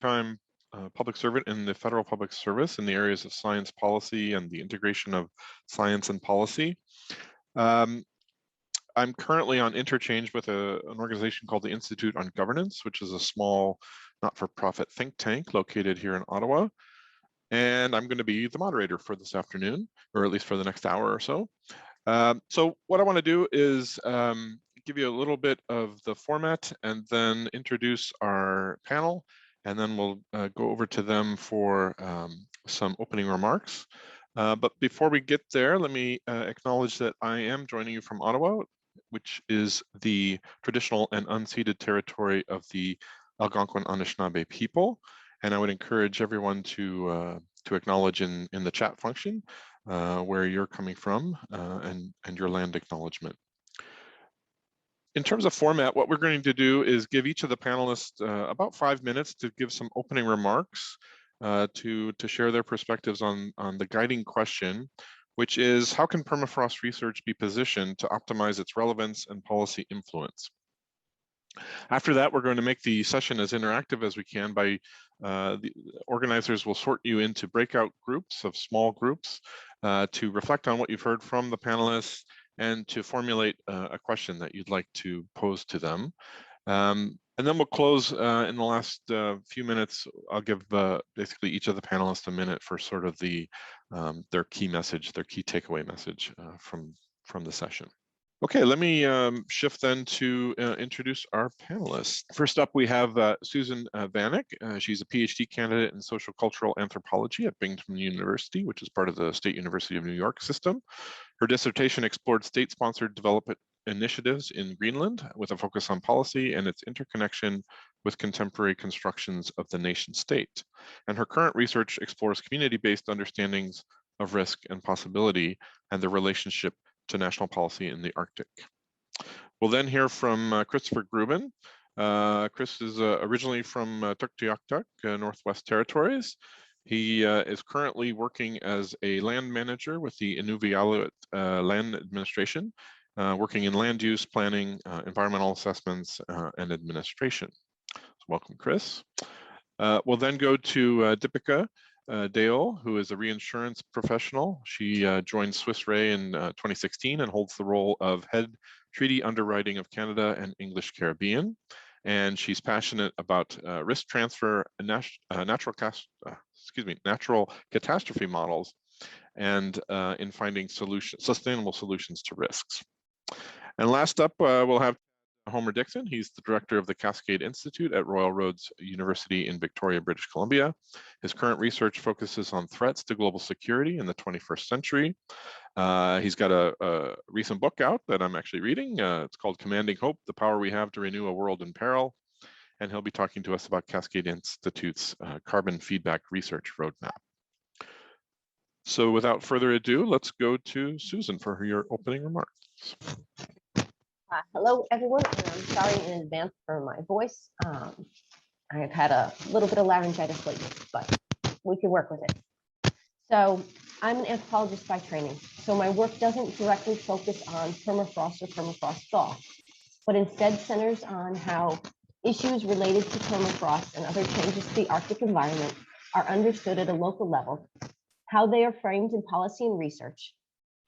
part-time public servant in the federal public service in the areas of science policy and the integration of science and policy. I'm currently on interchange with an organization called the Institute on Governance, which is a small not-for-profit think tank located here in Ottawa. And I'm going to be the moderator for this afternoon, or at least for the next hour or so. So what I want to do is give you a little bit of the format and then introduce our panel, and then we'll go over to them for some opening remarks. But before we get there, let me acknowledge that I am joining you from Ottawa, which is the traditional and unceded territory of the Algonquin Anishinaabe people. And I would encourage everyone to acknowledge in the chat function where you're coming from and your land acknowledgement. In terms of format, what we're going to do is give each of the panelists about 5 minutes to give some opening remarks to share their perspectives on the guiding question, which is how can permafrost research be positioned to optimize its relevance and policy influence? After that, we're going to make the session as interactive as we can by the organizers will sort you into breakout groups of small groups to reflect on what you've heard from the panelists and to formulate a question that you'd like to pose to them. And then we'll close in the last few minutes. I'll give basically each of the panelists a minute for sort of their key message, their key takeaway message from the session. Okay, let me shift then to introduce our panelists. First up, we have Susan Vanek. She's a PhD candidate in social cultural anthropology at Binghamton University, which is part of the State University of New York system. Her dissertation explored state-sponsored development initiatives in Greenland with a focus on policy and its interconnection with contemporary constructions of the nation state. And her current research explores community-based understandings of risk and possibility and the relationship to national policy in the Arctic. We'll then hear from Christopher Gruben. Chris is originally from Tuktoyaktuk, Northwest Territories. He is currently working as a land manager with the Inuvialuit Land Administration, working in land use planning, environmental assessments, and administration. So welcome, Chris. We'll then go to Dipika Deol, who is a reinsurance professional. She joined Swiss Re in 2016 and holds the role of head treaty underwriting of Canada and English Caribbean. And she's passionate about risk transfer, natural catastrophe models, and in finding sustainable solutions to risks. And last up, we'll have Homer-Dixon. He's the director of the Cascade Institute at Royal Roads University in Victoria, British Columbia. His current research focuses on threats to global security in the 21st century. He's got a recent book out that I'm actually reading. It's called Commanding Hope, The Power We Have to Renew a World in Peril. And he'll be talking to us about Cascade Institute's carbon feedback research roadmap. So without further ado, let's go to Susan for your opening remarks. Hello, everyone. And I'm sorry in advance for my voice. I have had a little bit of laryngitis lately, but we can work with it. So I'm an anthropologist by training. So my work doesn't directly focus on permafrost or permafrost thaw, but instead centers on how issues related to permafrost and other changes to the Arctic environment are understood at a local level, how they are framed in policy and research,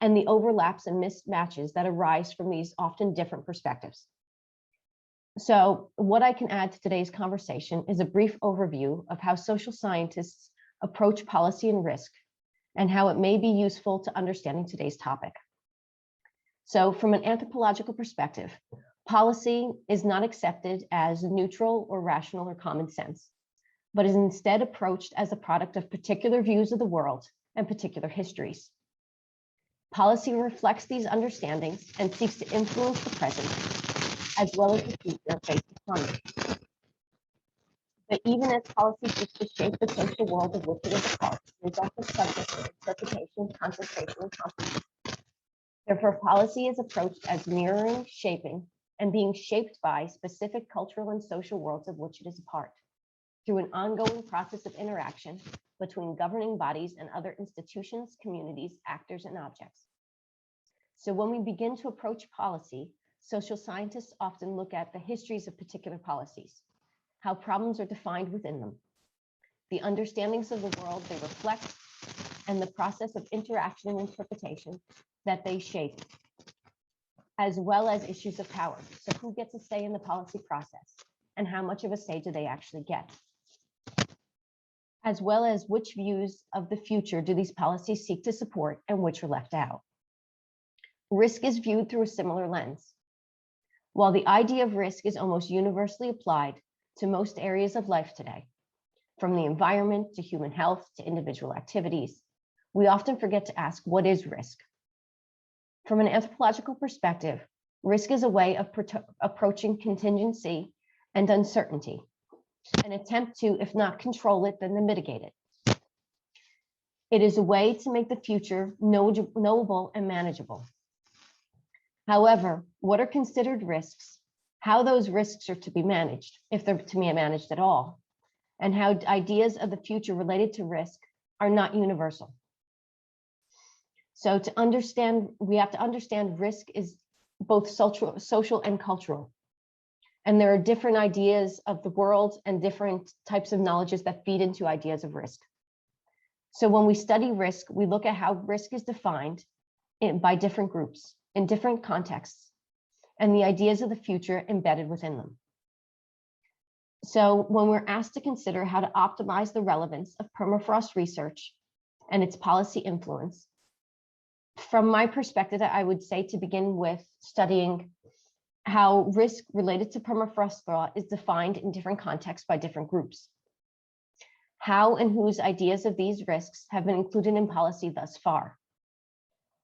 and the overlaps and mismatches that arise from these often different perspectives. So what I can add to today's conversation is a brief overview of how social scientists approach policy and risk and how it may be useful to understanding today's topic. So from an anthropological perspective, policy is not accepted as neutral or rational or common sense, but is instead approached as a product of particular views of the world and particular histories. Policy reflects these understandings and seeks to influence the present as well as the future based upon it. But even as policy seeks to shape the social world of which it is a part, it is often subject to interpretation, concentration, and compromise. Therefore, policy is approached as mirroring, shaping, and being shaped by specific cultural and social worlds of which it is a part, through an ongoing process of interaction between governing bodies and other institutions, communities, actors, and objects. So when we begin to approach policy, social scientists often look at the histories of particular policies, how problems are defined within them, the understandings of the world they reflect, and the process of interaction and interpretation that they shape, as well as issues of power. So who gets a say in the policy process, and how much of a say do they actually get? As well as which views of the future do these policies seek to support and which are left out. Risk is viewed through a similar lens. While the idea of risk is almost universally applied to most areas of life today, from the environment to human health to individual activities, we often forget to ask, what is risk? From an anthropological perspective, risk is a way of approaching contingency and uncertainty, an attempt to, if not control it, then to mitigate it. It is a way to make the future knowable and manageable. However, what are considered risks, how those risks are to be managed, if they're to be managed at all, and how ideas of the future related to risk are not universal. So to understand, we have to understand risk is both social and cultural. And there are different ideas of the world and different types of knowledges that feed into ideas of risk. So when we study risk, we look at how risk is defined by different groups in different contexts, and the ideas of the future embedded within them. So when we're asked to consider how to optimize the relevance of permafrost research and its policy influence, from my perspective, I would say to begin with studying how risk related to permafrost law is defined in different contexts by different groups. How and whose ideas of these risks have been included in policy thus far?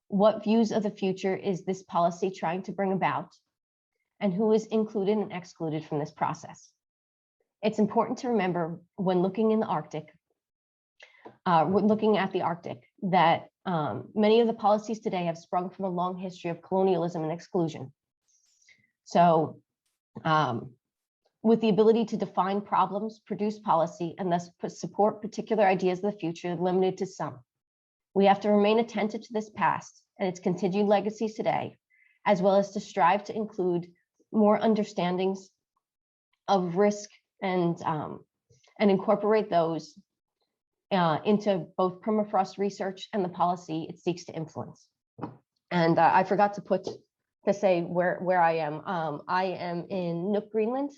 What views of the future is this policy trying to bring about? And who is included and excluded from this process? It's important to remember when looking in the Arctic, that many of the policies today have sprung from a long history of colonialism and exclusion. So with the ability to define problems, produce policy, and thus support particular ideas of the future limited to some. We have to remain attentive to this past and its continued legacies today, as well as to strive to include more understandings of risk and incorporate those into both permafrost research and the policy it seeks to influence. And I forgot to say where I am. I am in Nuuk, Greenland.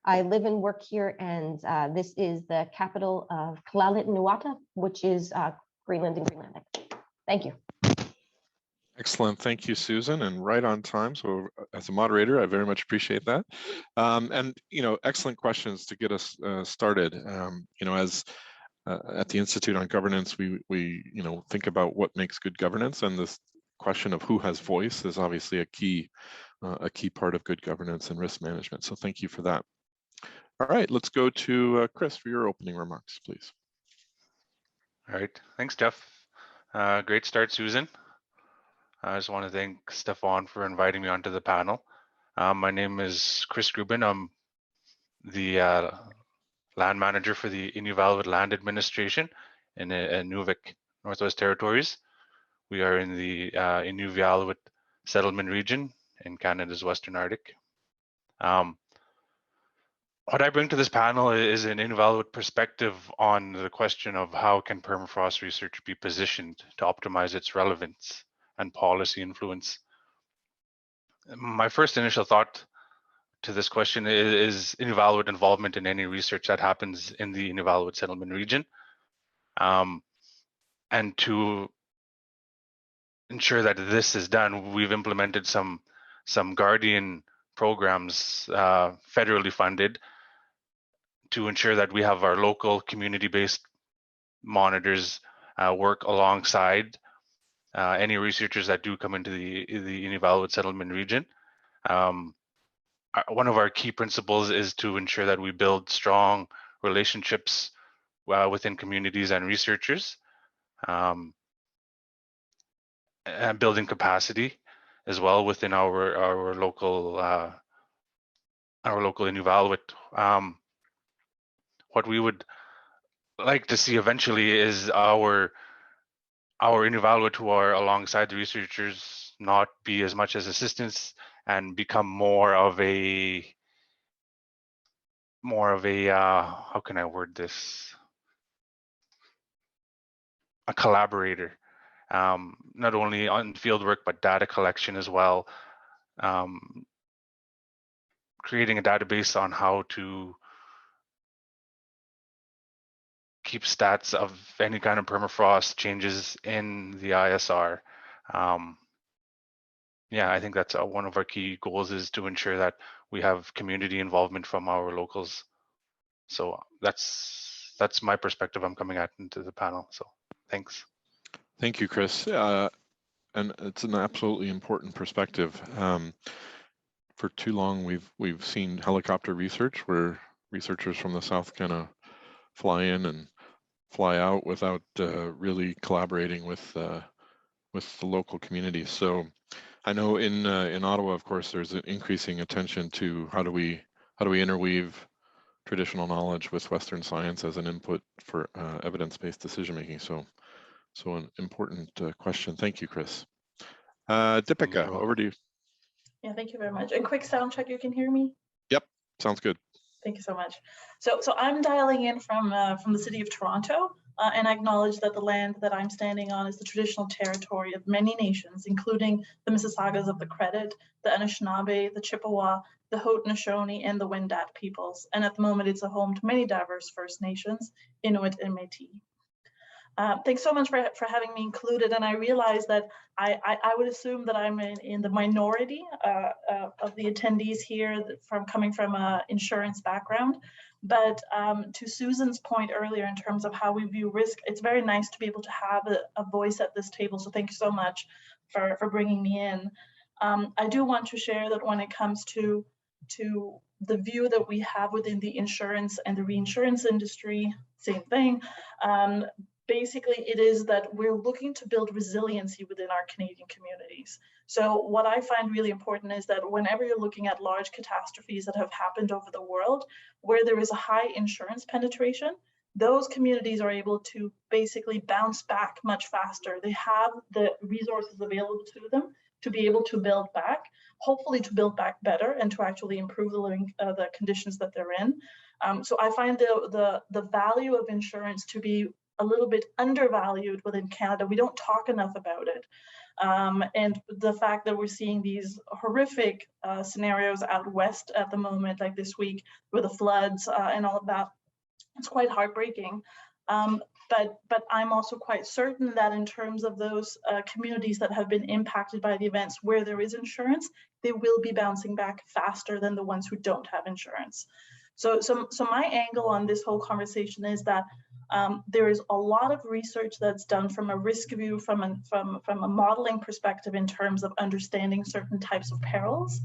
I live and work here, and this is the capital of Inuvialuit, which is Greenland and Greenlandic. Thank you. Excellent. Thank you, Susan, and right on time. So as a moderator, I very much appreciate that. And, excellent questions to get us started. As at the Institute on Governance, we think about what makes good governance, and this question of who has voice is obviously a key part of good governance and risk management. So thank you for that. All right, let's go to Chris for your opening remarks, please. All right, thanks, Jeff. Great start, Susan. I just want to thank Stefan for inviting me onto the panel. My name is Chris Gruben. I'm the land manager for the Inuvialuit Land Administration in Nunavik, Northwest Territories. We are in the Inuvialuit settlement region in Canada's Western Arctic. What I bring to this panel is an Inuvialuit perspective on the question of how can permafrost research be positioned to optimize its relevance and policy influence. My first initial thought to this question is Inuvialuit involvement in any research that happens in the Inuvialuit settlement region. And to ensure that this is done, we've implemented some Guardian programs, federally funded, to ensure that we have our local community-based monitors work alongside any researchers that do come into the Inuvialuit settlement region. One of our key principles is to ensure that we build strong relationships within communities and researchers, and building capacity as well within our local Inuvialuit. What we would like to see eventually is our Inuvialuit who are alongside the researchers not be as much as assistants and become more of a how can I word this? a collaborator, not only on field work, but data collection as well. Creating a database on how to keep stats of any kind of permafrost changes in the ISR. Yeah, I think that's one of our key goals, is to ensure that we have community involvement from our locals. So that's my perspective I'm coming at into the panel. So thanks. Thank you, Chris. And it's an absolutely important perspective. For too long, we've seen helicopter research where researchers from the south kind of fly in and fly out without really collaborating with the local community. So I know in Ottawa, of course, there's an increasing attention to how do we interweave traditional knowledge with Western science as an input for evidence-based decision making. So an important question. Thank you, Chris. Dipika, over to you. Yeah, thank you very much. A quick sound check. You can hear me? Yep, sounds good. Thank you so much. So I'm dialing in from the city of Toronto, and I acknowledge that the land that I'm standing on is the traditional territory of many nations, including the Mississaugas of the Credit, the Anishinaabe, the Chippewa, the Haudenosaunee, and the Wendat peoples. And at the moment, it's a home to many diverse First Nations, Inuit and Métis. Thanks so much for having me included. And I realize that I would assume that I'm in the minority of the attendees here coming from an insurance background. But to Susan's point earlier in terms of how we view risk, it's very nice to be able to have a voice at this table. So thank you so much for bringing me in. I do want to share that when it comes to the view that we have within the insurance and the reinsurance industry, same thing. Basically, it is that we're looking to build resiliency within our Canadian communities. So what I find really important is that whenever you're looking at large catastrophes that have happened over the world, where there is a high insurance penetration, those communities are able to basically bounce back much faster. They have the resources available to them to be able to build back, hopefully to build back better and to actually improve the living, the conditions that they're in. So I find the value of insurance to be a little bit undervalued within Canada. We don't talk enough about it. And the fact that we're seeing these horrific scenarios out west at the moment, like this week with the floods and all of that, it's quite heartbreaking. But I'm also quite certain that in terms of those communities that have been impacted by the events where there is insurance, they will be bouncing back faster than the ones who don't have insurance. So my angle on this whole conversation is that there is a lot of research that's done from a risk view, from a modeling perspective in terms of understanding certain types of perils.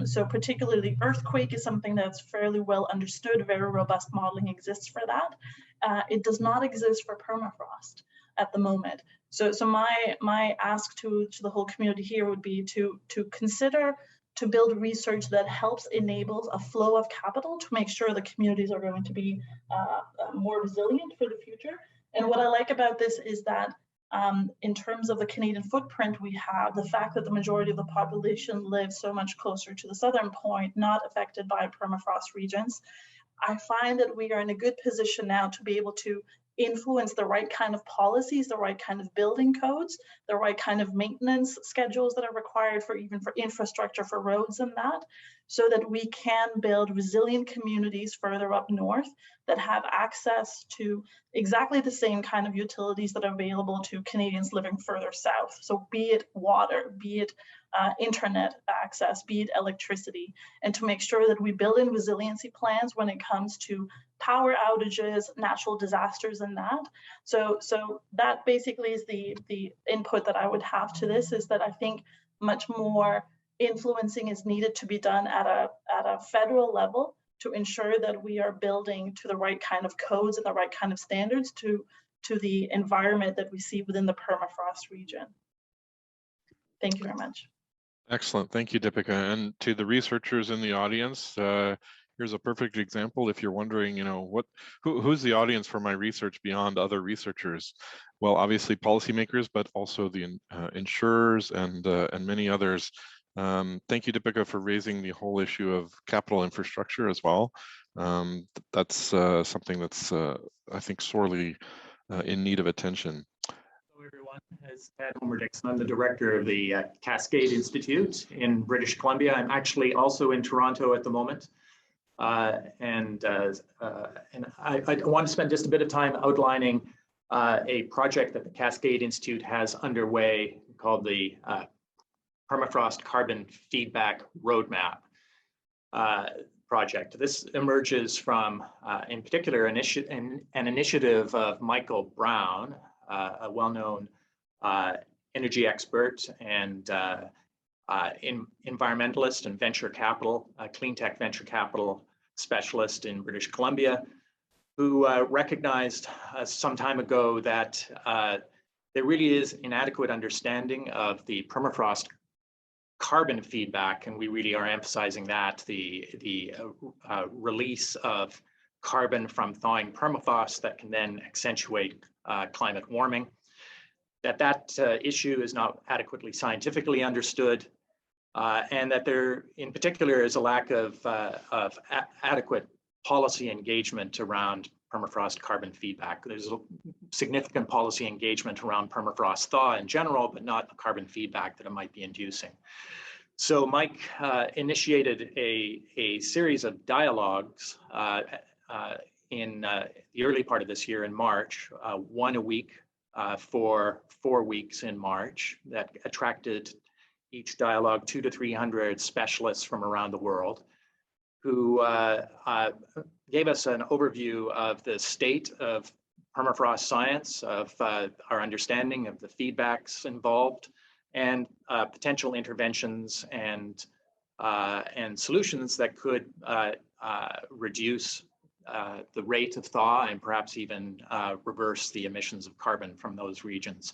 So particularly earthquake is something that's fairly well understood. Very robust modeling exists for that. It does not exist for permafrost at the moment. So my ask to the whole community here would be to consider to build research that helps enable a flow of capital to make sure the communities are going to be more resilient for the future. And what I like about this is that in terms of the Canadian footprint we have, the fact that the majority of the population lives so much closer to the southern point, not affected by permafrost regions, I find that we are in a good position now to be able to influence the right kind of policies, the right kind of building codes, the right kind of maintenance schedules that are required for even for infrastructure, for roads and that, so that we can build resilient communities further up north that have access to exactly the same kind of utilities that are available to Canadians living further south. So be it water, be it internet access, be it electricity, and to make sure that we build in resiliency plans when it comes to power outages, natural disasters, and that. So that basically is the input that I would have to this, is that I think much more influencing is needed to be done at a federal level to ensure that we are building to the right kind of codes and the right kind of standards to the environment that we see within the permafrost region. Thank you very much. Excellent. Thank you, Dipika. And to the researchers in the audience, here's a perfect example. If you're wondering, who's the audience for my research beyond other researchers? Well, obviously policymakers, but also the insurers and many others. Thank you, Dipika, for raising the whole issue of capital infrastructure as well. That's something that's, I think, sorely in need of attention. As Ed Homer-Dixon, I'm the director of the Cascade Institute in British Columbia. I'm actually also in Toronto at the moment. And I want to spend just a bit of time outlining a project that the Cascade Institute has underway called the Permafrost Carbon Feedback Roadmap project. This emerges from, in particular, an initiative of Michael Brown, a well-known energy expert and environmentalist and venture capital, clean tech venture capital specialist in British Columbia, who recognized some time ago that there really is inadequate understanding of the permafrost carbon feedback, and we really are emphasizing that, the release of carbon from thawing permafrost that can then accentuate climate warming, that issue is not adequately scientifically understood, and that there, in particular, is a lack of adequate policy engagement around permafrost carbon feedback. There's a significant policy engagement around permafrost thaw in general, but not the carbon feedback that it might be inducing. So Mike initiated a series of dialogues in the early part of this year in March, one a week for 4 weeks in March, that attracted each dialogue 200 to 300 specialists from around the world, who gave us an overview of the state of permafrost science, of our understanding of the feedbacks involved, and potential interventions and solutions that could reduce the rate of thaw and perhaps even reverse the emissions of carbon from those regions.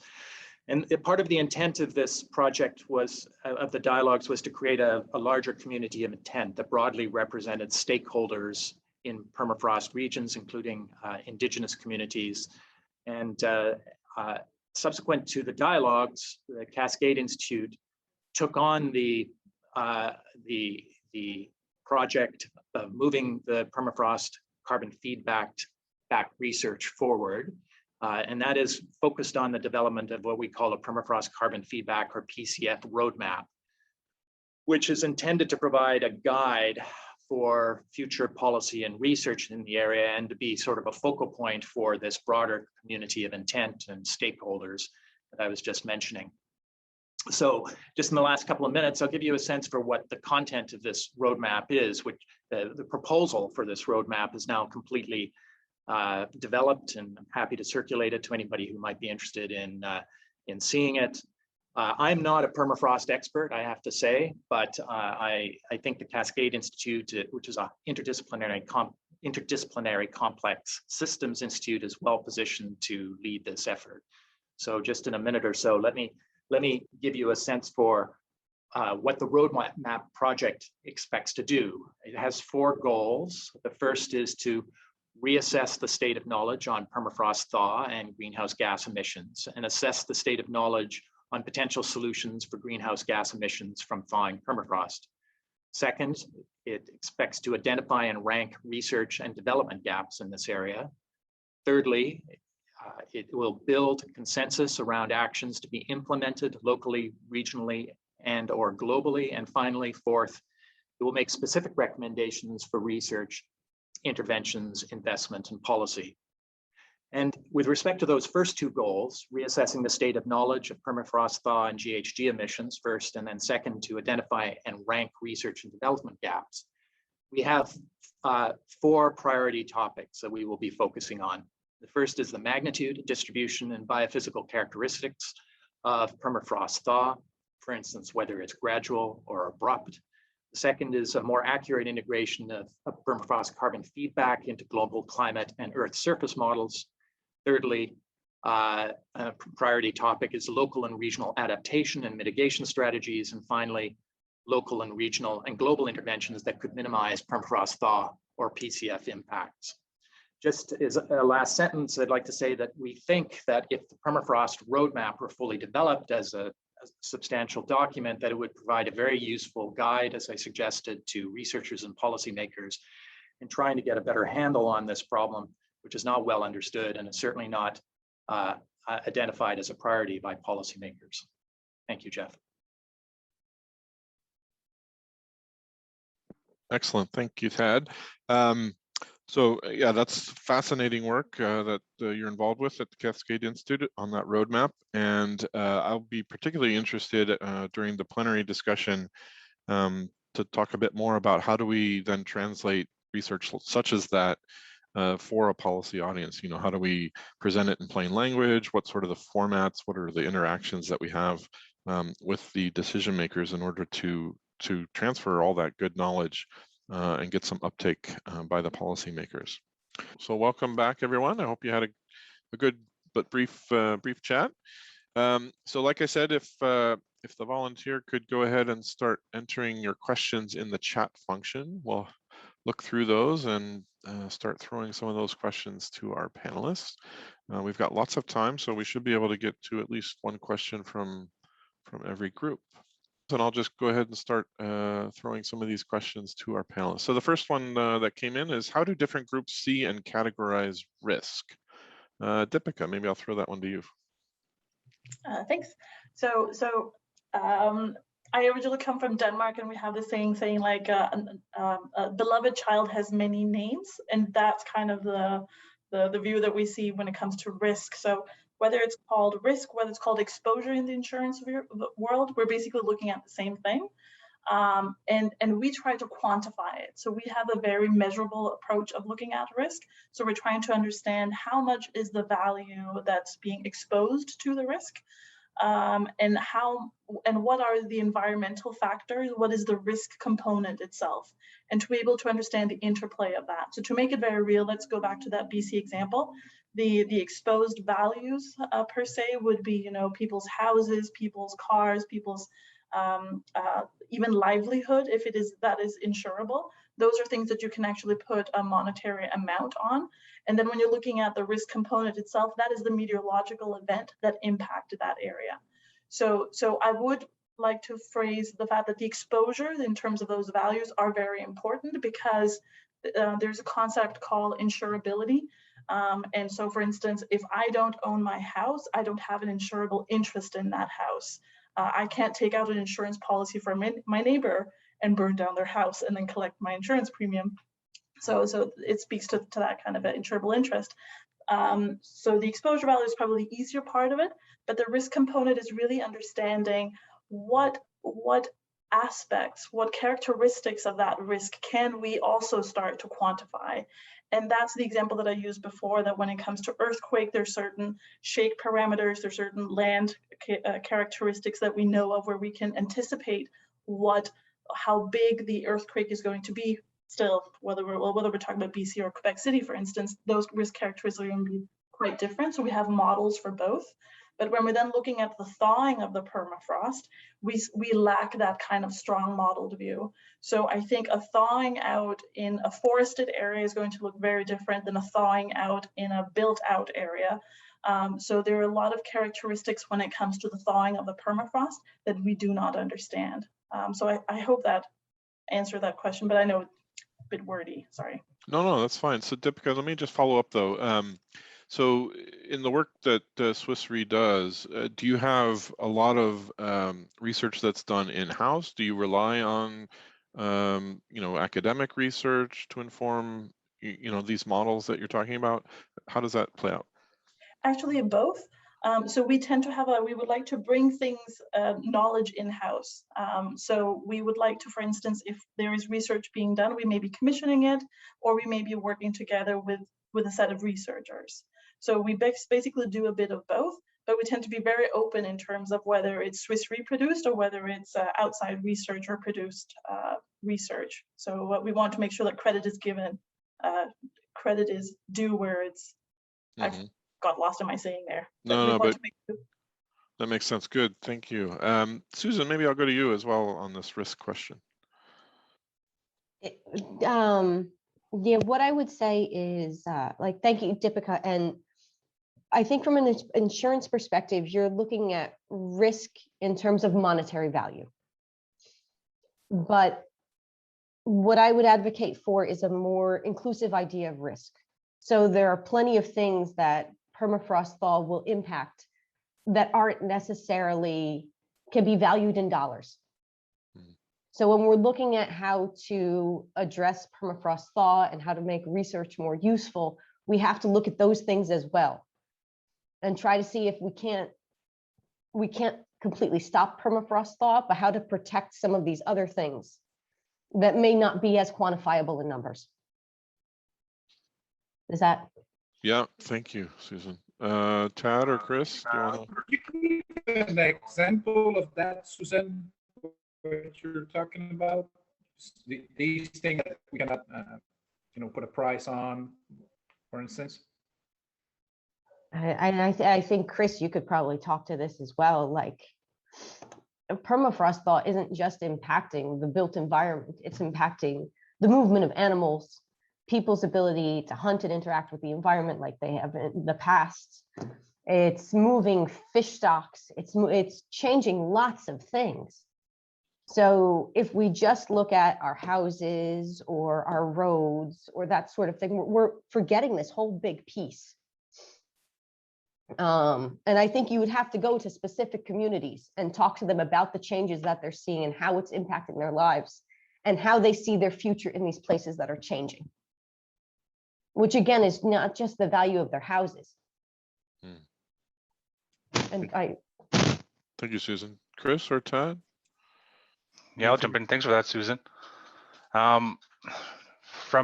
And part of the intent of this project was, of the dialogues, was to create a larger community of intent that broadly represented stakeholders in permafrost regions, including indigenous communities. And subsequent to the dialogues, the Cascade Institute took on the project of moving the permafrost carbon feedback research forward. And that is focused on the development of what we call a permafrost carbon feedback, or PCF roadmap, which is intended to provide a guide for future policy and research in the area, and to be sort of a focal point for this broader community of intent and stakeholders that I was just mentioning. So just in the last couple of minutes, I'll give you a sense for what the content of this roadmap is, which the proposal for this roadmap is now completely developed, and I'm happy to circulate it to anybody who might be interested in seeing it. I'm not a permafrost expert, I have to say, but I think the Cascade Institute, which is an interdisciplinary complex systems institute, is well positioned to lead this effort. So just in a minute or so, let me give you a sense for what the roadmap project expects to do. It has 4 goals. The first is to reassess the state of knowledge on permafrost thaw and greenhouse gas emissions, and assess the state of knowledge on potential solutions for greenhouse gas emissions from thawing permafrost. Second, it expects to identify and rank research and development gaps in this area. Thirdly, it will build consensus around actions to be implemented locally, regionally, and/or globally. And finally, fourth, it will make specific recommendations for research, interventions, investment, and policy. And with respect to those first 2 goals, reassessing the state of knowledge of permafrost thaw and GHG emissions first, and then second, to identify and rank research and development gaps, we have 4 priority topics that we will be focusing on. The first is the magnitude, distribution, and biophysical characteristics of permafrost thaw, for instance, whether it's gradual or abrupt. The second is a more accurate integration of permafrost carbon feedback into global climate and Earth surface models. Thirdly, a priority topic is local and regional adaptation and mitigation strategies. And finally, local and regional and global interventions that could minimize permafrost thaw or PCF impacts. Just as a last sentence, I'd like to say that we think that if the permafrost roadmap were fully developed as a substantial document, that it would provide a very useful guide, as I suggested, to researchers and policymakers in trying to get a better handle on this problem, which is not well understood and is certainly not identified as a priority by policymakers. Thank you, Jeff. Excellent. Thank you, Thad. So yeah, that's fascinating work that you're involved with at the Cascade Institute on that roadmap. And I'll be particularly interested during the plenary discussion to talk a bit more about how do we then translate research such as that for a policy audience. You know, how do we present it in plain language? What sort of the formats? What are the interactions that we have with the decision makers in order to transfer all that good knowledge and get some uptake by the policymakers. So welcome back, everyone. I hope you had a good but brief chat. So like I said, if the volunteer could go ahead and start entering your questions in the chat function, we'll look through those and start throwing some of those questions to our panelists. We've got lots of time, so we should be able to get to at least one question from every group. And I'll just go ahead and start throwing some of these questions to our panelists. So the first one that came in is, how do different groups see and categorize risk? Dipika, maybe I'll throw that one to you. Thanks. So I originally come from Denmark, and we have this saying like a beloved child has many names, and that's kind of the view that we see when it comes to risk. So whether it's called risk, whether it's called exposure in the insurance world, we're basically looking at the same thing. And we try to quantify it. So we have a very measurable approach of looking at risk. So we're trying to understand how much is the value that's being exposed to the risk, and what are the environmental factors, what is the risk component itself, and to be able to understand the interplay of that. So to make it very real, let's go back to that BC example. The exposed values per se would be, you know, people's houses, people's cars, people's even livelihood, if that is insurable. Those are things that you can actually put a monetary amount on. And then when you're looking at the risk component itself, that is the meteorological event that impacted that area. So I would like to phrase the fact that the exposures in terms of those values are very important, because there's a concept called insurability. And so, for instance, if I don't own my house, I don't have an insurable interest in that house. I can't take out an insurance policy for my neighbor and burn down their house and then collect my insurance premium. So it speaks to that kind of an insurable interest. So the exposure value is probably the easier part of it, but the risk component is really understanding what aspects, what characteristics of that risk can we also start to quantify. And that's the example that I used before, that when it comes to earthquake, there's certain shake parameters, there's certain land characteristics that we know of where we can anticipate how big the earthquake is going to be. Still, whether we're talking about BC or Quebec City, for instance, those risk characteristics are going to be quite different. So we have models for both. But when we're then looking at the thawing of the permafrost, we lack that kind of strong modeled view. So I think a thawing out in a forested area is going to look very different than a thawing out in a built out area. So there are a lot of characteristics when it comes to the thawing of the permafrost that we do not understand. So I hope that answered that question, but I know it's a bit wordy, sorry. No, that's fine. So Dipika, let me just follow up though. So in the work that Swiss Re does, do you have a lot of research that's done in-house? Do you rely on academic research to inform these models that you're talking about? How does that play out? Actually, both. So we tend to have we would like to bring things, knowledge in-house. So we would like to, for instance, if there is research being done, we may be commissioning it, or we may be working together with a set of researchers. So we basically do a bit of both, but we tend to be very open in terms of whether it's Swiss Re produced or whether it's outside researcher produced research. So we want to make sure that credit is given, credit is due where it's, I got lost in my saying there. But that makes sense. Good, thank you. Susan, maybe I'll go to you as well on this risk question. Yeah, what I would say is, thank you, Dipika. And I think from an insurance perspective, you're looking at risk in terms of monetary value. But what I would advocate for is a more inclusive idea of risk. So there are plenty of things that permafrost thaw will impact that aren't necessarily can be valued in dollars. So when we're looking at how to address permafrost thaw and how to make research more useful, we have to look at those things as well and try to see if we can't completely stop permafrost thaw, but how to protect some of these other things that may not be as quantifiable in numbers. Is that? Yeah, thank you, Susan. Tad or Chris, do you want to? Could you give an example of that, Susan, what you're talking about? These things that we cannot, put a price on, for instance? I think, Chris, you could probably talk to this as well. Like, permafrost thaw isn't just impacting the built environment, it's impacting the movement of animals, people's ability to hunt and interact with the environment like they have in the past. It's moving fish stocks, it's changing lots of things. So if we just look at our houses or our roads or that sort of thing, we're forgetting this whole big piece. And I think you would have to go to specific communities and talk to them about the changes that they're seeing and how it's impacting their lives and how they see their future in these places that are changing. Which again is not just the value of their houses. And Thank you, Susan. Chris or Tad? Yeah, I'll jump in. Thanks for that, Susan. From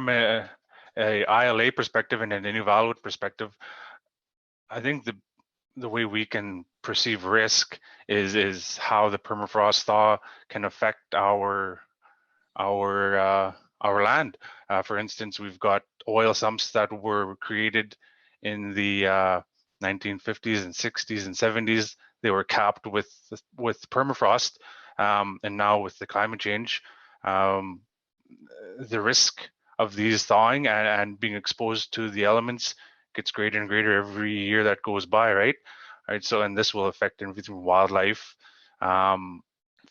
a ILA perspective and an Inuvialuit perspective, I think the way we can perceive risk is how the permafrost thaw can affect our land. For instance, we've got oil sumps that were created in the 1950s and 60s and 70s. They were capped with permafrost, and now with the climate change, the risk of these thawing and being exposed to the elements gets greater and greater every year that goes by, right? So, and this will affect everything from wildlife,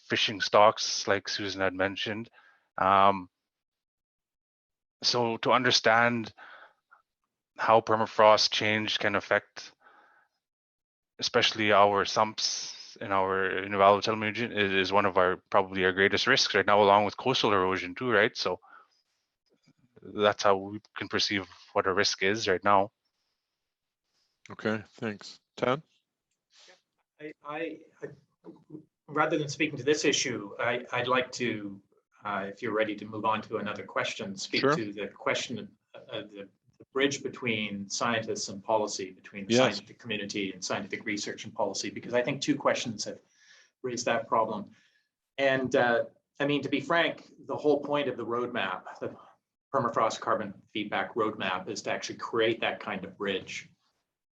fishing stocks, like Susan had mentioned. So to understand how permafrost change can affect, especially our sumps in our Inuvialuit settlement region, is one of probably our greatest risks right now, along with coastal erosion too, right? So that's how we can perceive what a risk is right now. Okay, thanks. Tad? I rather than speaking to this issue, I'd like to, if you're ready to move on to another question, speak Sure. to the question of the bridge between scientists and policy, between the Yes. scientific community and scientific research and policy, because I think two questions have raised that problem. And I mean, to be frank, the whole point of the roadmap, the permafrost carbon feedback roadmap, is to actually create that kind of bridge.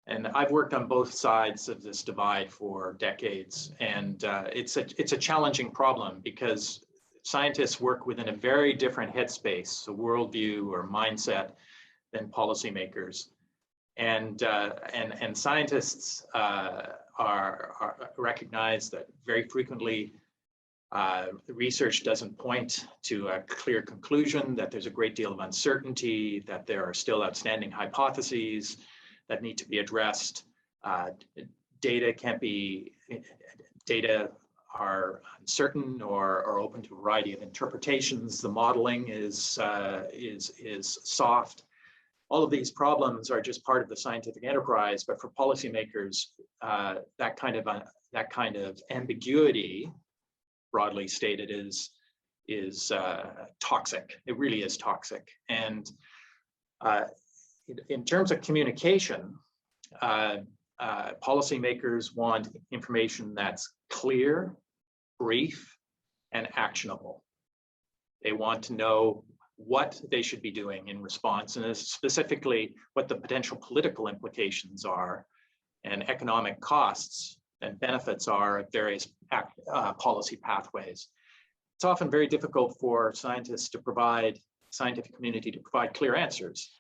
And I've worked on both sides of this divide for decades, and it's a challenging problem because scientists work within a very different headspace, a worldview or mindset, than policymakers. And scientists recognize that very frequently the research doesn't point to a clear conclusion, that there's a great deal of uncertainty, that there are still outstanding hypotheses that need to be addressed. Data are uncertain or open to a variety of interpretations. The modeling is soft. All of these problems are just part of the scientific enterprise, but for policymakers, that kind of ambiguity, broadly stated, is toxic. It really is toxic. And in terms of communication, policymakers want information that's clear, brief, and actionable. They want to know what they should be doing in response, and specifically what the potential political implications are and economic costs and benefits are of various policy pathways. It's often very difficult for scientific community to provide clear answers.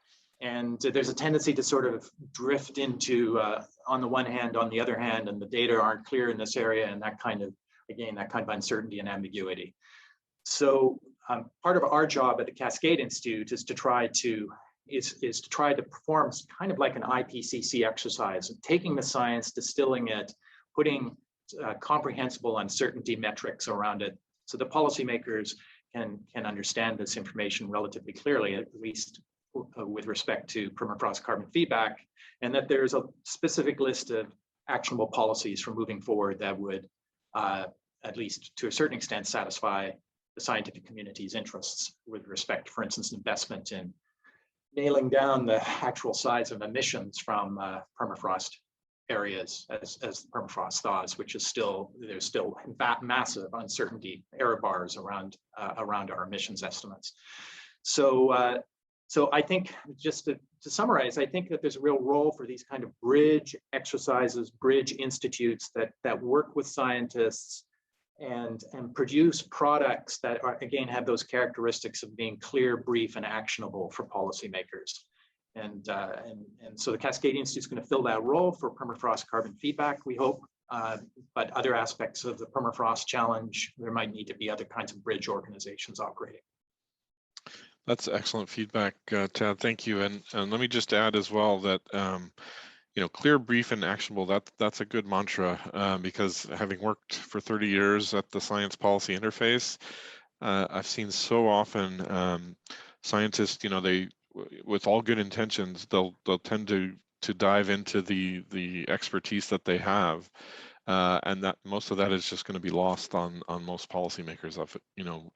And there's a tendency to sort of drift into, on the one hand, on the other hand, and the data aren't clear in this area, and that kind of uncertainty and ambiguity. So part of our job at the Cascade Institute is to try to is to try to perform kind of like an IPCC exercise, taking the science, distilling it, putting comprehensible uncertainty metrics around it, so the policymakers can understand this information relatively clearly, at least with respect to permafrost carbon feedback, and that there's a specific list of actionable policies for moving forward that would, at least to a certain extent, satisfy the scientific community's interests with respect, for instance, investment in nailing down the actual size of emissions from permafrost areas as the permafrost thaws, which is there's still massive uncertainty error bars around our emissions estimates. So I think, just to summarize, I think that there's a real role for these kind of bridge exercises, bridge institutes that work with scientists and produce products that are, again, have those characteristics of being clear, brief, and actionable for policymakers. And so the Cascade Institute is going to fill that role for permafrost carbon feedback, we hope. But other aspects of the permafrost challenge, there might need to be other kinds of bridge organizations operating. That's excellent feedback, Tad. Thank you. And let me just add as well that clear, brief, and actionable. That's a good mantra, because having worked for 30 years at the Science Policy Interface, I've seen so often scientists, they, with all good intentions, they'll tend to dive into the expertise that they have, and that most of that is just going to be lost on most policymakers.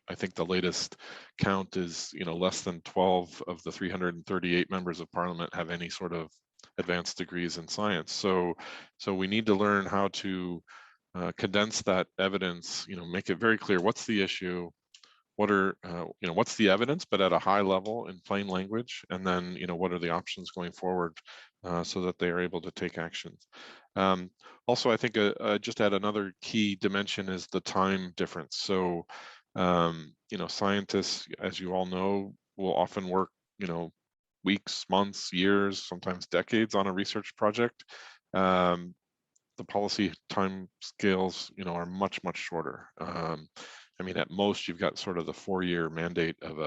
I think the latest count is less than 12 of the 338 members of Parliament have any sort of advanced degrees in science. So we need to learn how to condense that evidence. Make it very clear what's the issue. What are what's the evidence, but at a high level in plain language, and then what are the options going forward, so that they are able to take actions. Also, I think just add another key dimension is the time difference. So scientists, as you all know, will often work weeks, months, years, sometimes decades on a research project. The policy time scales are much shorter. I mean, at most, you've got sort of the 4-year mandate of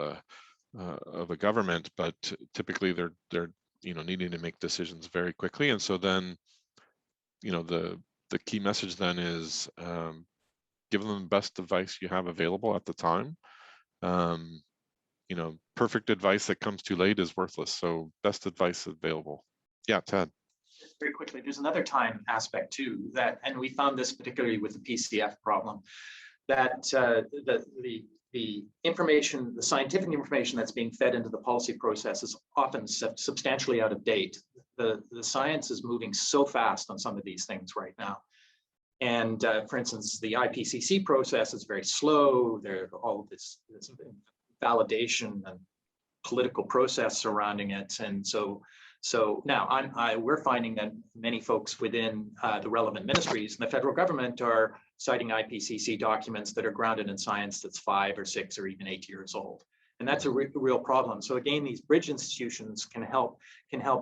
a government, but typically they're needing to make decisions very quickly. And so then, the key message then is give them the best advice you have available at the time. Perfect advice that comes too late is worthless. So best advice available. Yeah, Ted. Very quickly, there's another time aspect too, and we found this particularly with the PCF problem, that the information, the scientific information that's being fed into the policy process is often substantially out of date. The science is moving so fast on some of these things right now. And for instance, the IPCC process is very slow. There's all of this validation and political process surrounding it. And so now we're finding that many folks within the relevant ministries and the federal government are citing IPCC documents that are grounded in science that's 5 or 6 or even 8 years old. And that's a real problem. So again, these bridge institutions can help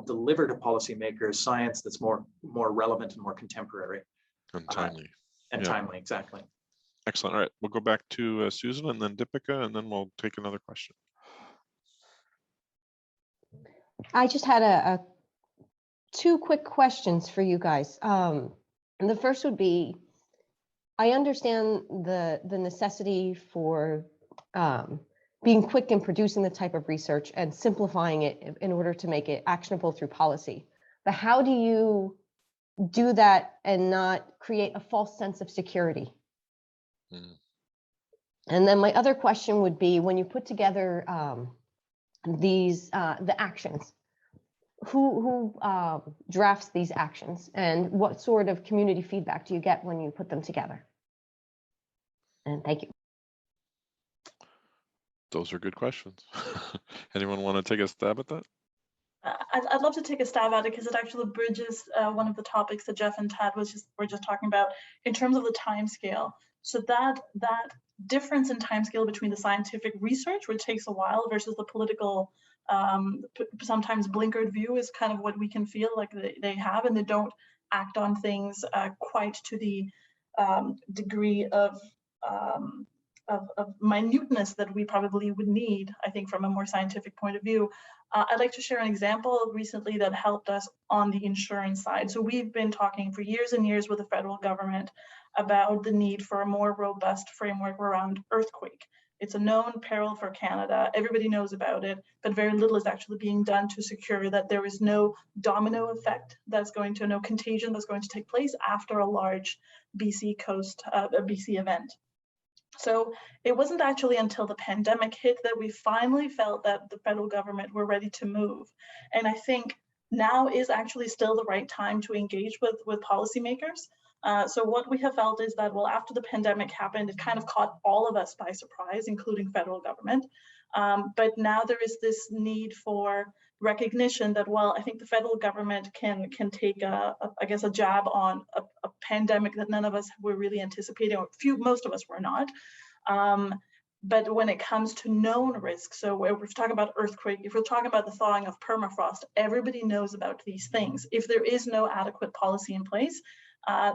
deliver to policymakers science that's more relevant and more contemporary. And timely. Timely, exactly. Excellent. All right, we'll go back to Susan and then Dipika, and then we'll take another question. I just had two quick questions for you guys. And the first would be, I understand the necessity for being quick in producing the type of research and simplifying it in order to make it actionable through policy. But how do you do that and not create a false sense of security? And then my other question would be, when you put together the actions, who drafts these actions, and what sort of community feedback do you get when you put them together? And thank you. Those are good questions. Anyone want to take a stab at that? I'd love to take a stab at it, because it actually bridges one of the topics that Jeff and Tad were just talking about in terms of the time scale. So that difference in time scale between the scientific research, which takes a while, versus the political, sometimes blinkered view, is kind of what we can feel like they have, and they don't act on things quite to the degree of of minuteness that we probably would need, I think, from a more scientific point of view. I'd like to share an example recently that helped us on the insurance side. So we've been talking for years and years with the federal government about the need for a more robust framework around earthquake. It's a known peril for Canada. Everybody knows about it, but very little is actually being done to secure that there is no domino effect that's going to, no contagion that's going to take place after a large BC coast, BC event. So it wasn't actually until the pandemic hit that we finally felt that the federal government were ready to move. And I think now is actually still the right time to engage with policymakers. So what we have felt is that, well, after the pandemic happened, it kind of caught all of us by surprise, including federal government. But now there is this need for recognition that, well, I think the federal government can take I guess a jab on a pandemic that none of us were really anticipating, or most of us were not. But when it comes to known risks, so if we're talking about earthquake, if we're talking about the thawing of permafrost, everybody knows about these things. If there is no adequate policy in place,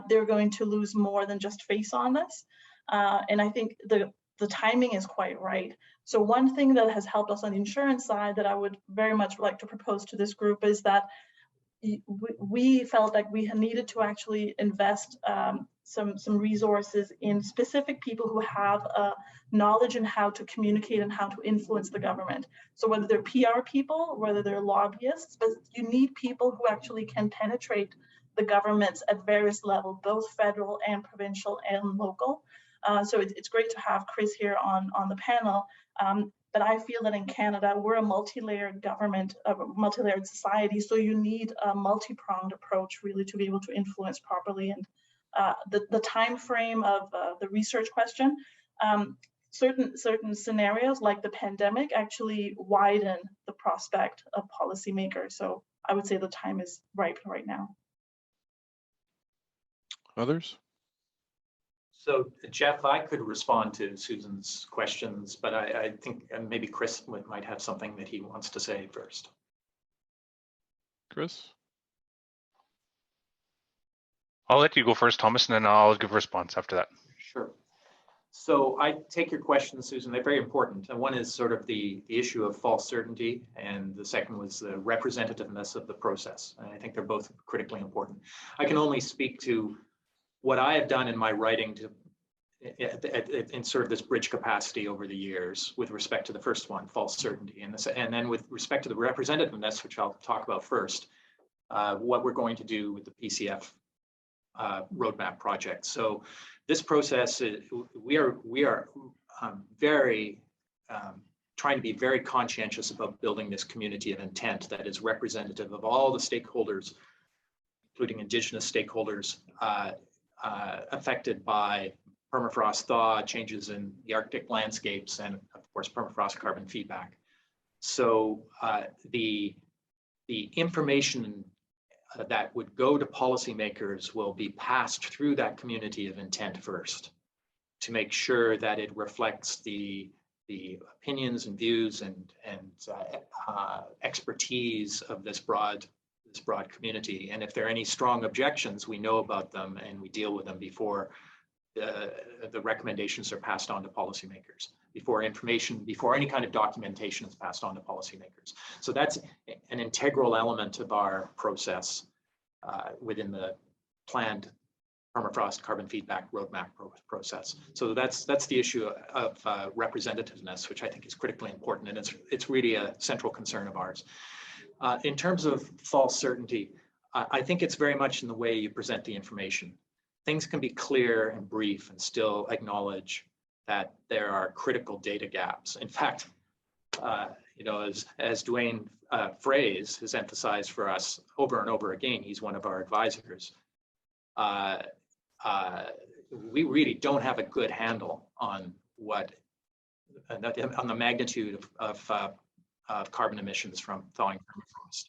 they're going to lose more than just face on this. And I think the timing is quite right. So one thing that has helped us on the insurance side that I would very much like to propose to this group is that we felt like we needed to actually invest some resources in specific people who have knowledge in how to communicate and how to influence the government. So whether they're PR people, whether they're lobbyists, but you need people who actually can penetrate the governments at various levels, both federal and provincial and local. So it's great to have Chris here on the panel. But I feel that in Canada, we're a multi-layered government, a multi-layered society. So you need a multi-pronged approach really to be able to influence properly. And the time frame of the research question, certain scenarios like the pandemic actually widen the prospect of policymakers. So I would say the time is ripe right now. Others? So Jeff, I could respond to Susan's questions, but I think maybe Chris might have something that he wants to say first. Chris? I'll let you go first, Thomas, and then I'll give a response after that. Sure. So I take your questions, Susan. They're very important. And one is sort of the issue of false certainty, and the second was the representativeness of the process. And I think they're both critically important. I can only speak to what I have done in my writing in sort of this bridge capacity over the years with respect to the first one, false certainty, and then with respect to the representativeness, which I'll talk about first, what we're going to do with the PCF roadmap project. So this process, we are very trying to be very conscientious about building this community of intent that is representative of all the stakeholders, including Indigenous stakeholders, affected by permafrost thaw, changes in the Arctic landscapes, and of course, permafrost carbon feedback. So the information that would go to policymakers will be passed through that community of intent first to make sure that it reflects the opinions and views and expertise of this broad community. And if there are any strong objections, we know about them and we deal with them before the recommendations are passed on to policymakers, before any kind of documentation is passed on to policymakers. So that's an integral element of our process within the planned permafrost carbon feedback roadmap process. So that's the issue of representativeness, which I think is critically important, and it's really a central concern of ours. In terms of false certainty, I think it's very much in the way you present the information. Things can be clear and brief and still acknowledge that there are critical data gaps. In fact, as Dwayne Fraze has emphasized for us over and over again, he's one of our advisors, we really don't have a good handle on the magnitude of carbon emissions from thawing permafrost.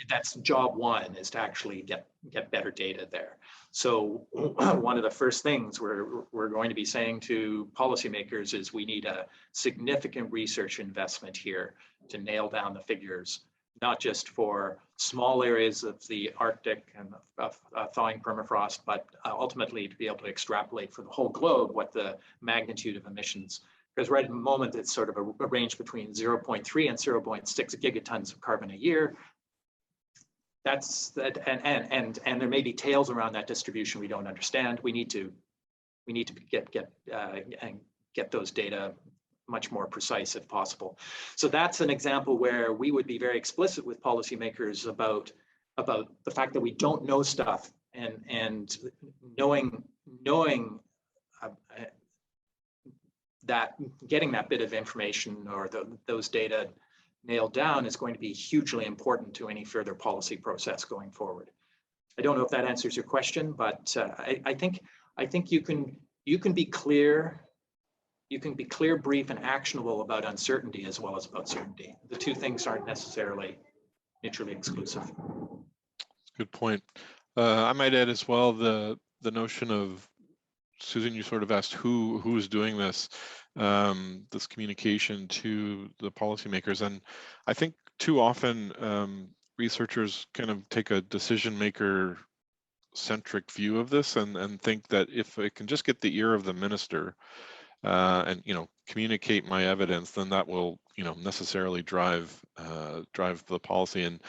That's job one, is to actually get better data there. So one of the first things we're going to be saying to policymakers is we need a significant research investment here to nail down the figures, not just for small areas of the Arctic and of thawing permafrost, but ultimately to be able to extrapolate for the whole globe what the magnitude of emissions. Because right at the moment, it's sort of a range between 0.3 and 0.6 gigatons of carbon a year. That's that, and there may be tails around that distribution we don't understand. We need to get those data much more precise if possible. So that's an example where we would be very explicit with policymakers about the fact that we don't know stuff, and knowing that getting that bit of information or those data nailed down is going to be hugely important to any further policy process going forward. I don't know if that answers your question, but I think you can be clear. You can be clear, brief, and actionable about uncertainty as well as about certainty. The two things aren't necessarily mutually exclusive. Good point. I might add as well the notion of, Susan, you sort of asked who's doing this, this communication to the policymakers, and I think too often researchers kind of take a decision maker centric view of this and think that if it can just get the ear of the minister and communicate my evidence, then that will necessarily drive the policy. And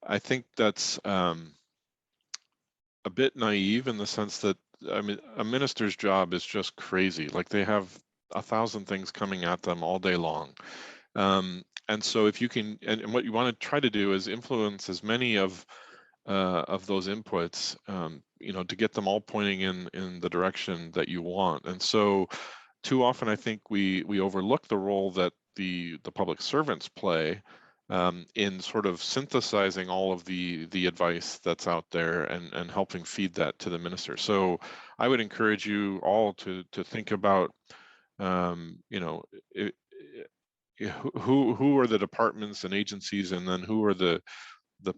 I think that's a bit naive in the sense that, I mean, a minister's job is just crazy. Like, they have 1,000 things coming at them all day long. And so if you can, and what you want to try to do is influence as many of those inputs, to get them all pointing in the direction that you want. And so too often, I think we overlook the role that the public servants play in sort of synthesizing all of the advice that's out there and helping feed that to the minister. So I would encourage you all to think about, who are the departments and agencies, and then who are the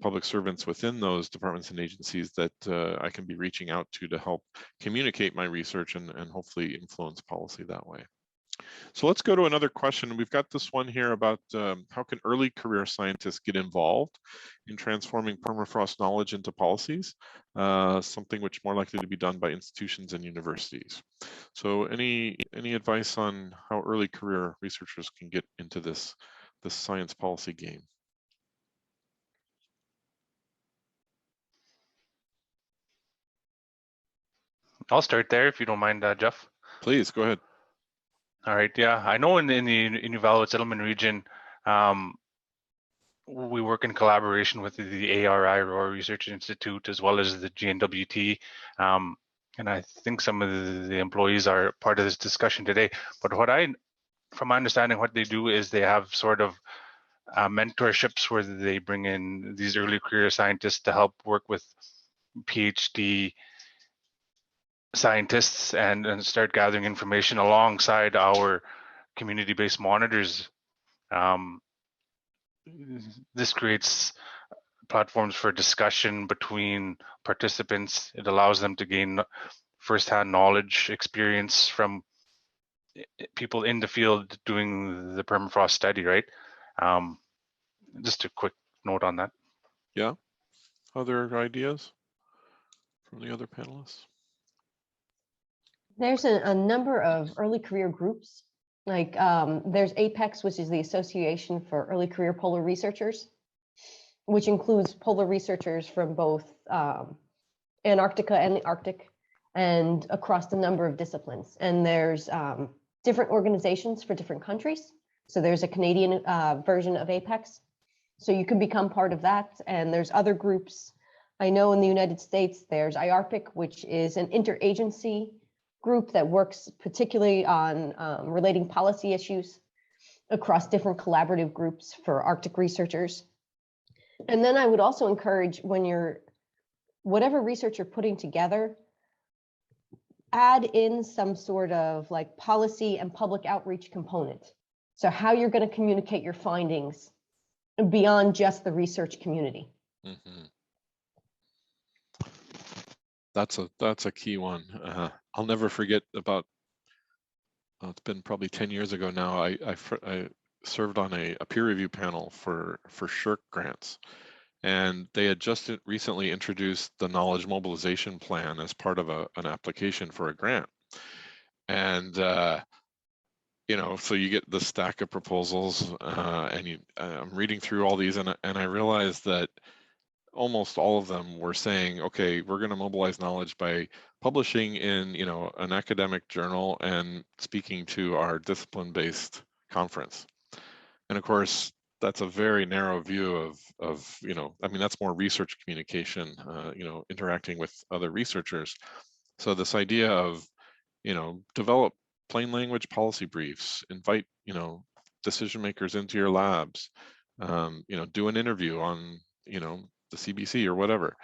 public servants within those departments and agencies that I can be reaching out to help communicate my research and hopefully influence policy that way. So let's go to another question. We've got this one here about how can early career scientists get involved in transforming permafrost knowledge into policies, something which more likely to be done by institutions and universities. So any advice on how early career researchers can get into this science policy game? I'll start there if you don't mind, Jeff. Please, go ahead. All right, yeah, I know in the Inuvialuit settlement region, we work in collaboration with the ARI, Aurora Research Institute, as well as the GNWT, and I think some of the employees are part of this discussion today. But from my understanding, what they do is they have sort of mentorships where they bring in these early career scientists to help work with PhD scientists and start gathering information alongside our community-based monitors. This creates platforms for discussion between participants. It allows them to gain firsthand knowledge, experience from people in the field doing the permafrost study, right? Just a quick note on that. Yeah. Other ideas from the other panelists? There's a number of early career groups. Like there's APEX, which is the Association for Early Career Polar Researchers, which includes polar researchers from both Antarctica and the Arctic and across a number of disciplines. And there's different organizations for different countries. So there's a Canadian version of APEX. So you can become part of that. And there's other groups. I know in the United States, there's IARPIC, which is an interagency group that works particularly on relating policy issues across different collaborative groups for Arctic researchers. And then I would also encourage, when whatever research you're putting together, add in some sort of like policy and public outreach component. So how you're going to communicate your findings beyond just the research community. Mm-hmm. That's a key one. I'll never forget about, it's been probably 10 years ago now. I served on a peer review panel for SSHRC grants. And they had just recently introduced the knowledge mobilization plan as part of an application for a grant. And, you know, so you get the stack of proposals and I'm reading through all these and I realized that almost all of them were saying, okay, we're going to mobilize knowledge by publishing in, you know, an academic journal and speaking to our discipline-based conference. And of course, that's a very narrow view of, you know, I mean, that's more research communication, you know, interacting with other researchers. So this idea of, you know, develop plain language policy briefs, invite, you know, decision makers into your labs, you know, do an interview on, you know, the CBC or whatever.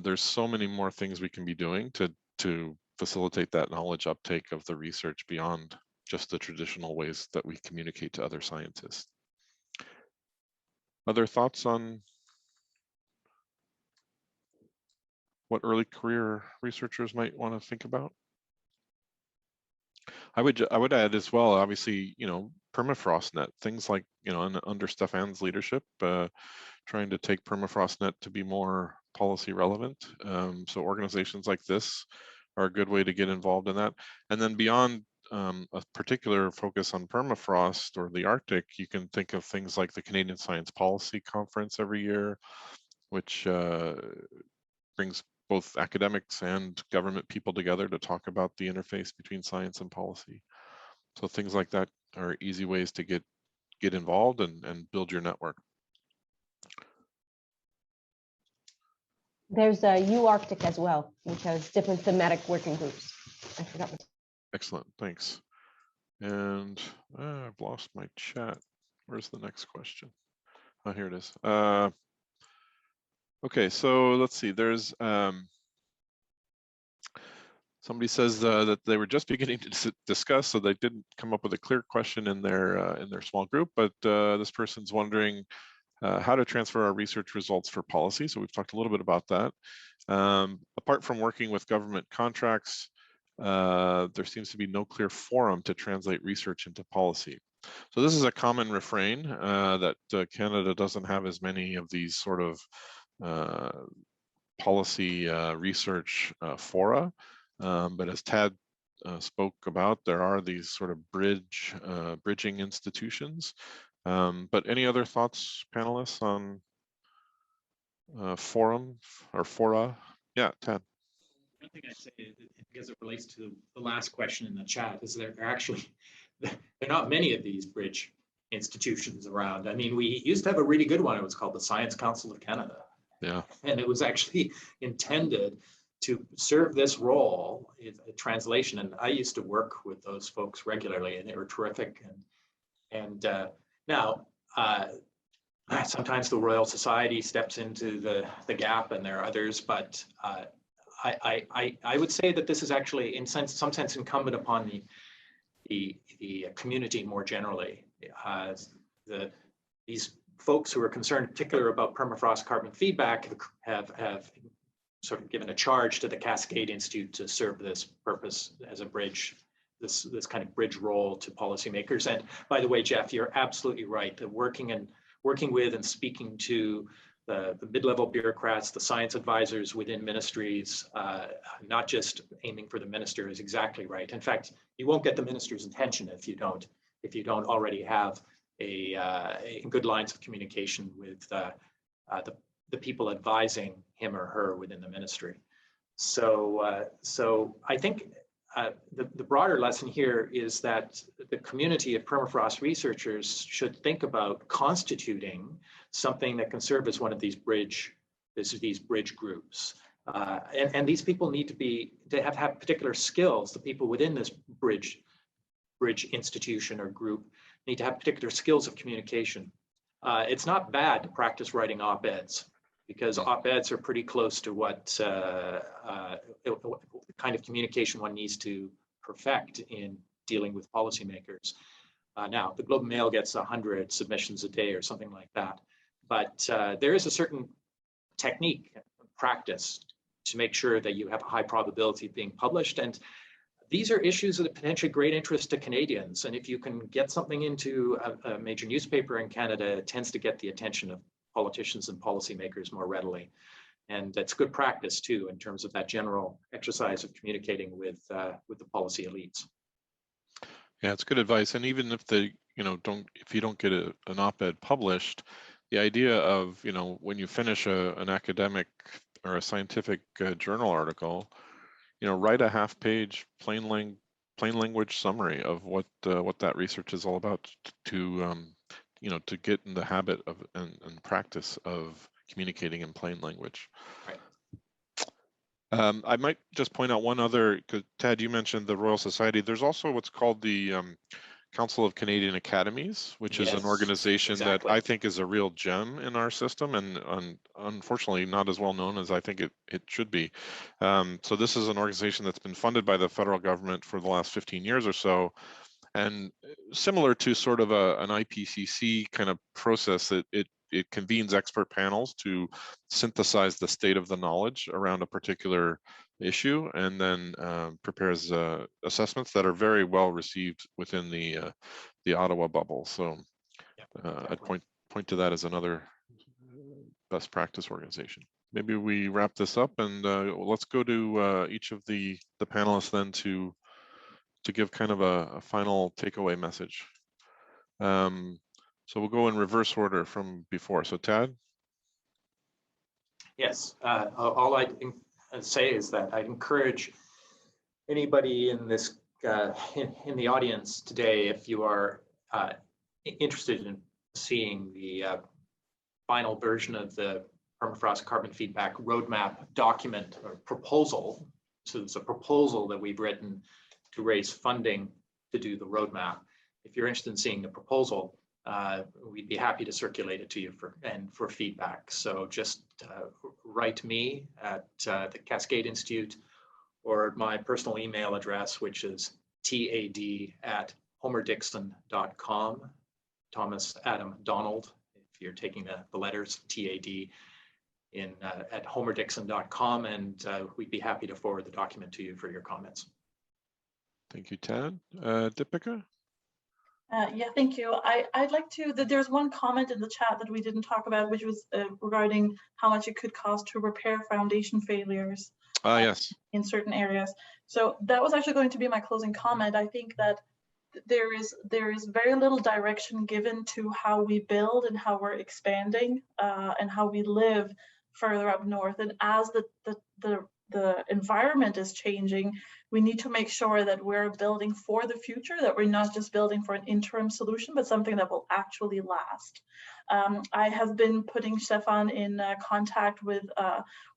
There's so many more things we can be doing to facilitate that knowledge uptake of the research beyond just the traditional ways that we communicate to other scientists. Other thoughts on what early career researchers might want to think about? I would add as well, obviously, you know, PermafrostNet, things like, you know, under Stefan's leadership, trying to take PermafrostNet to be more policy relevant. So organizations like this are a good way to get involved in that. And then beyond a particular focus on permafrost or the Arctic, you can think of things like the Canadian Science Policy Conference every year, which brings both academics and government people together to talk about the interface between science and policy. So things like that are easy ways to get involved and build your network. There's a U-Arctic as well, which has different thematic working groups. I forgot. Excellent, thanks. And I've lost my chat. Where's the next question? Oh, here it is. Okay, so let's see. There's somebody says that they were just beginning to discuss, so they didn't come up with a clear question in their small group. But this person's wondering how to transfer our research results for policy. So we've talked a little bit about that. Apart from working with government contracts, there seems to be no clear forum to translate research into policy. So this is a common refrain that Canada doesn't have as many of these sort of policy research fora. But as Tad spoke about, there are these sort of bridging institutions. But any other thoughts, panelists, on forum or fora? Yeah, Tad. One thing I'd say, because it relates to the last question in the chat, is there are not many of these bridge institutions around. I mean, we used to have a really good one. It was called the Science Council of Canada. Yeah. And it was actually intended to serve this role in translation. And I used to work with those folks regularly, and they were terrific. And now, sometimes the Royal Society steps into the gap, and there are others, but I would say that this is actually, in some sense, incumbent upon the community more generally. These folks who are concerned, particularly about permafrost carbon feedback, have sort of given a charge to the Cascade Institute to serve this purpose as a bridge, this kind of bridge role to policymakers. And by the way, Jeff, you're absolutely right. That working with and speaking to the mid-level bureaucrats, the science advisors within ministries, not just aiming for the minister, is exactly right. In fact, you won't get the minister's attention if you don't already have a good lines of communication with the people advising him or her within the ministry. So I think the broader lesson here is that the community of permafrost researchers should think about constituting something that can serve as one of these bridge groups. And these people need to have particular skills. The people within this bridge institution or group need to have particular skills of communication. It's not bad to practice writing op-eds, because op-eds are pretty close to what kind of communication one needs to perfect in dealing with policymakers. Now, the Globe and Mail gets 100 submissions a day or something like that, but there is a certain technique, practice, to make sure that you have a high probability of being published. And these are issues of potentially great interest to Canadians. And if you can get something into a major newspaper in Canada, it tends to get the attention of politicians and policymakers more readily. And that's good practice too, in terms of that general exercise of communicating with the policy elites. Yeah, it's good advice. And even if they, if you don't get an op-ed published, the idea of, when you finish an academic or a scientific journal article, write a half-page plain language summary of what that research is all about to get in the habit of and practice of communicating in plain language. Right. I might just point out one other, because Tad, you mentioned the Royal Society. There's also what's called the Council of Canadian Academies, which is an organization that I think is a real gem in our system, and unfortunately not as well known as I think it should be. So this is an organization that's been funded by the federal government for the last 15 years or so, and similar to sort of an IPCC kind of process, it convenes expert panels to synthesize the state of the knowledge around a particular issue, and then prepares assessments that are very well received within the Ottawa bubble. So I'd point to that as another best practice organization. Maybe we wrap this up, and let's go to each of the panelists then to give kind of a final takeaway message. So we'll go in reverse order from before. So Tad? Yes, all I'd say is that I'd encourage anybody in this in the audience today, if you are interested in seeing the final version of the Permafrost Carbon Feedback Roadmap document or proposal. So it's a proposal that we've written to raise funding to do the roadmap. If you're interested in seeing the proposal, we'd be happy to circulate it to you for feedback. So just write me at the Cascade Institute or my personal email address, which is tad@Homer-Dixon.com. Thomas Adam Donald, if you're taking the letters TAD at Homer-Dixon.com, and we'd be happy to forward the document to you for your comments. Thank you, Tad. Dipika? Yeah, thank you. I'd like to, there's one comment in the chat that we didn't talk about, which was regarding how much it could cost to repair foundation failures Yes. in certain areas. So that was actually going to be my closing comment. I think that there is very little direction given to how we build and how we're expanding and how we live further up north. And as the environment is changing, we need to make sure that we're building for the future, that we're not just building for an interim solution, but something that will actually last. I have been putting Stefan in contact with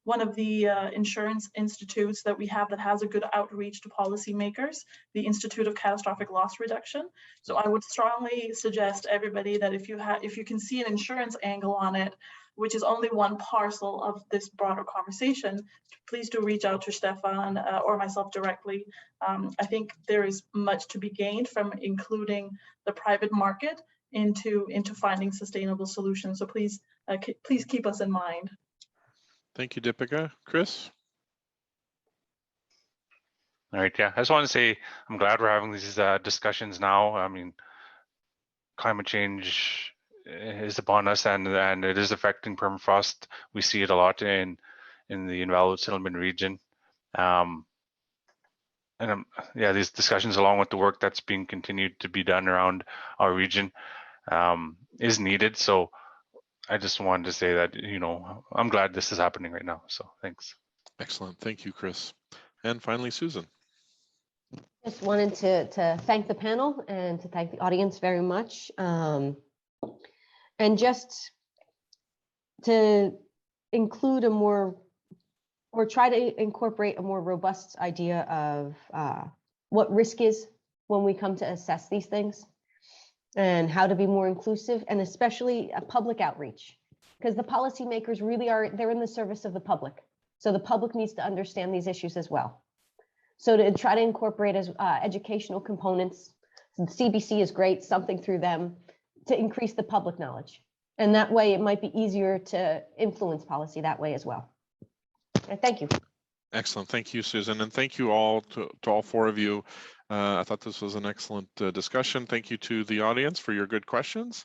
one of the insurance institutes that we have that has a good outreach to policymakers, the Institute of Catastrophic Loss Reduction. So I would strongly suggest everybody that if you can see an insurance angle on it, which is only one parcel of this broader conversation, please do reach out to Stefan or myself directly. I think there is much to be gained from including the private market into finding sustainable solutions. So please keep us in mind. Thank you, Dipika. Chris? All right, yeah, I just want to say I'm glad we're having these discussions now. I mean, climate change is upon us, and it is affecting permafrost. We see it a lot in the Inuvialuit settlement region. Yeah, these discussions, along with the work that's being continued to be done around our region, is needed. So I just wanted to say that, I'm glad this is happening right now. So thanks. Excellent. Thank you, Chris. And finally, Susan. Just wanted to thank the panel and to thank the audience very much. And just to include or try to incorporate a more robust idea of what risk is when we come to assess these things, and how to be more inclusive, and especially a public outreach, because the policymakers really they're in the service of the public. So the public needs to understand these issues as well. So to try to incorporate as educational components, CBC is great, something through them to increase the public knowledge. And that way it might be easier to influence policy that way as well. Thank you. Excellent. Thank you, Susan. And thank you all to all four of you. I thought this was an excellent discussion. Thank you to the audience for your good questions.